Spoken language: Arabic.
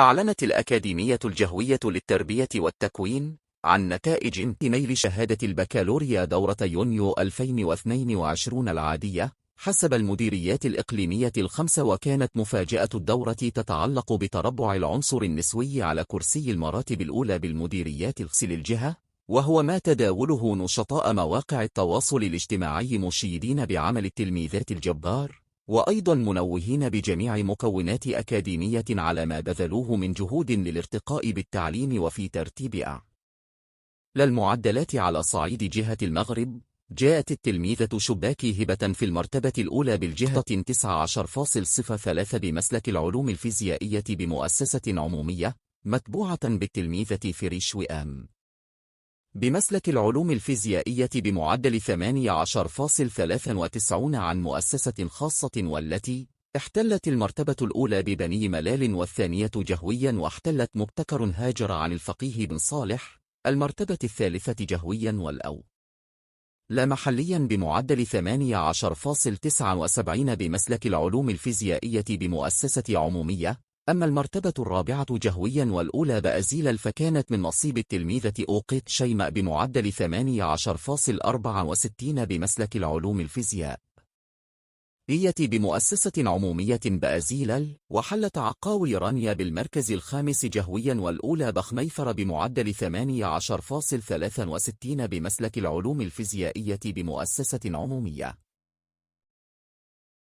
أعلنت الأكاديمية الجهوية للتربية والتكوين عن نتائج نيل شهادة البكالوريا دورة يونيو 2022 العادية حسب المديريات الإقليمية ال5، وكانت مفاجأة الدورة تتعلق بتربع العنصر النسوي على كرسي المراتب الأولى بالمديريات للجهة، وهو ما تداوله نشطاء مواقع التواصل الاجتماعي مشيدين بعمل التلميذات الجبار، وأيضا منوهين بجميع مكونات أكاديمية على ما بذلوه من جهود للارتقاء بالتعليم وفي ترتيب أعلى المعدلات على صعيد جهة المغرب. جاءت التلميذة شباكي هبة في المرتبة الأولى بالجهة 19.03 بمسلك العلوم الفيزيائية بمؤسسة عمومية، متبوعة بالتلميذة فريش وئام بمسلك العلوم الفيزيائية بمعدل 18.93 عن مؤسسة خاصة، والتي احتلت المرتبة الأولى ببني ملال، والثانية جهويا، واحتلت مبتكر هاجر عن الفقيه بن صالح المرتبة الثالثة جهويا، لا محليا بمعدل 18.79 بمسلك العلوم الفيزيائية بمؤسسة عمومية. أما المرتبة الرابعة جهويا والأولى بأزيل فكانت من نصيب التلميذة أوقيت شيماء بمعدل 18.64 بمسلك العلوم الفيزيائية بمؤسسة عمومية بأزيل، وحلت عقاوي رانيا بالمركز الخامس جهويا والأولى بخميثر بمعدل 18.63 بمسلك العلوم الفيزيائية بمؤسسة عمومية.